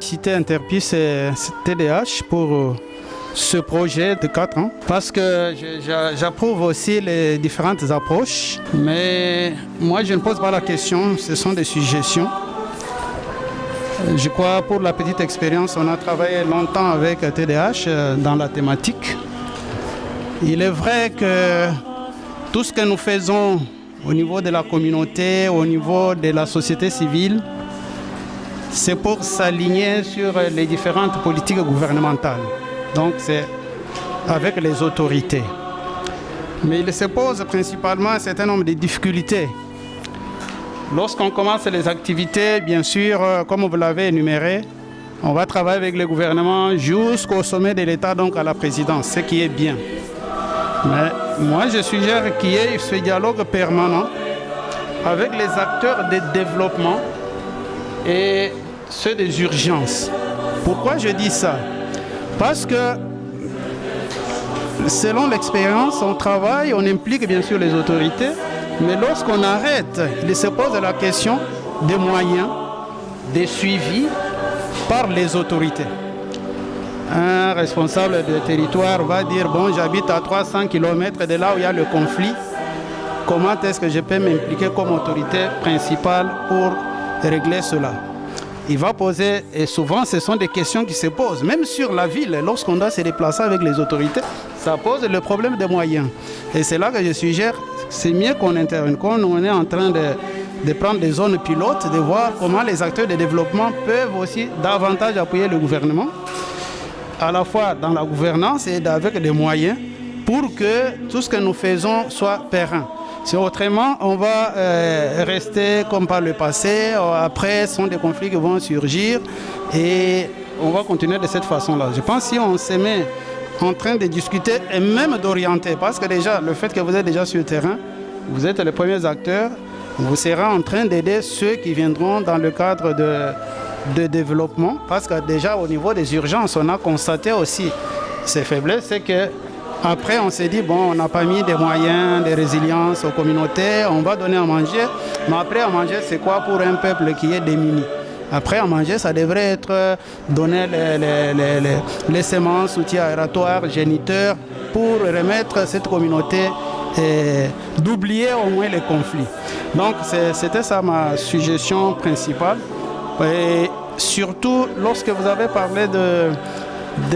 féliciter Interpis et TDH pour ce projet de 4 ans parce que j'approuve aussi les différentes approches, mais moi je ne pose pas la question, ce sont des suggestions. Je crois pour la petite expérience, on a travaillé longtemps avec TDH dans la thématique. Il est vrai que tout ce que nous faisons au niveau de la communauté, au niveau de la société civile, c'est pour s'aligner sur les différentes politiques gouvernementales. Donc c'est avec les autorités. Mais il se pose principalement un certain nombre de difficultés. Lorsqu'on commence les activités, bien sûr, comme vous l'avez énuméré, on va travailler avec le gouvernement jusqu'au sommet de l'État, donc à la présidence, ce qui est bien. Mais moi, je suggère qu'il y ait ce dialogue permanent avec les acteurs de développement et ceux des urgences. Pourquoi je dis ça? Parce que selon l'expérience, on travaille, on implique bien sûr les autorités, mais lorsqu'on arrête, il se pose la question des moyens, des suivis par les autorités. Un responsable de territoire va dire, bon, j'habite à 300 km de là où il y a le conflit, comment est-ce que je peux m'impliquer comme autorité principale pour régler cela? Il va poser, et souvent ce sont des questions qui se posent, même sur la ville, lorsqu'on doit se déplacer avec les autorités, ça pose le problème des moyens. Et c'est là que je suggère, c'est mieux qu'on intervienne, quand on est en train de prendre des zones pilotes, de voir comment les acteurs de développement peuvent aussi davantage appuyer le gouvernement, à la fois dans la gouvernance et avec des moyens, pour que tout ce que nous faisons soit périn. Si autrement, on va rester comme par le passé. Après, ce sont des conflits qui vont surgir et on va continuer de cette façon-là. Je pense que si on se met en train de discuter et même d'orienter, parce que déjà, le fait que vous êtes déjà sur le terrain, vous êtes les premiers acteurs, vous serez en train d'aider ceux qui viendront dans le cadre de développement, parce que déjà, au niveau des urgences, on a constaté aussi ces faiblesses, c'est que après, on s'est dit, bon, on n'a pas mis des moyens de résilience aux communautés, on va donner à manger. Mais après, à manger, c'est quoi pour un peuple qui est démuni? Après, à manger, ça devrait être donner les semences, outils aératoires, géniteurs, pour remettre cette communauté et d'oublier au moins les conflits. Donc, c'était ça ma suggestion principale. Et surtout, lorsque vous avez parlé de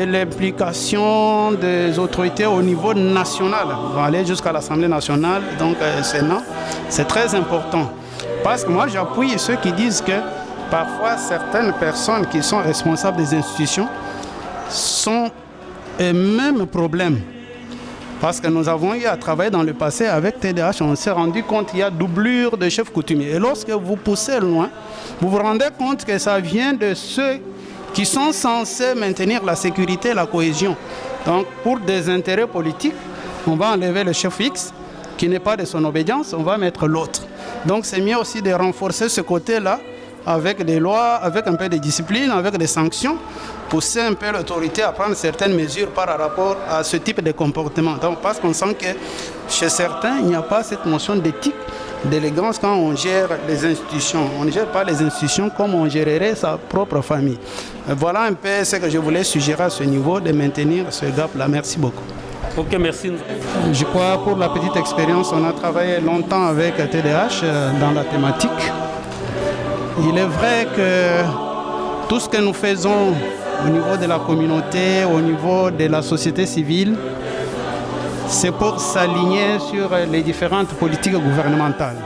l'implication des autorités au niveau national. On va aller jusqu'à l'Assemblée nationale, donc Sénat. C'est très important. Parce que moi, j'appuie ceux qui disent que parfois, certaines personnes qui sont responsables des institutions sont les mêmes problèmes. Parce que nous avons eu à travailler dans le passé avec TDH, on s'est rendu compte qu'il y a doublure de chefs coutumiers. Et lorsque vous poussez loin, vous vous rendez compte que ça vient de ceux qui sont censés maintenir la sécurité et la cohésion. Donc, pour des intérêts politiques, on va enlever le chef X, qui n'est pas de son obédience, on va mettre l'autre. Donc, c'est mieux aussi de renforcer ce côté-là avec des lois, avec un peu de discipline, avec des sanctions, pousser un peu l'autorité à prendre certaines mesures par rapport à ce type de comportement. Donc, parce qu'on sent que chez certains, il n'y a pas cette notion d'éthique, d'élégance quand on gère les institutions. On ne gère pas les institutions comme on gérerait sa propre famille. Voilà un peu ce que je voulais suggérer à ce niveau, de maintenir ce gap-là. Merci beaucoup. Ok, merci. Je crois pour la petite expérience, on a travaillé longtemps avec TDH dans la thématique. Il est vrai que tout ce que nous faisons au niveau de la communauté, au niveau de la société civile, c'est pour s'aligner sur les différentes politiques gouvernementales.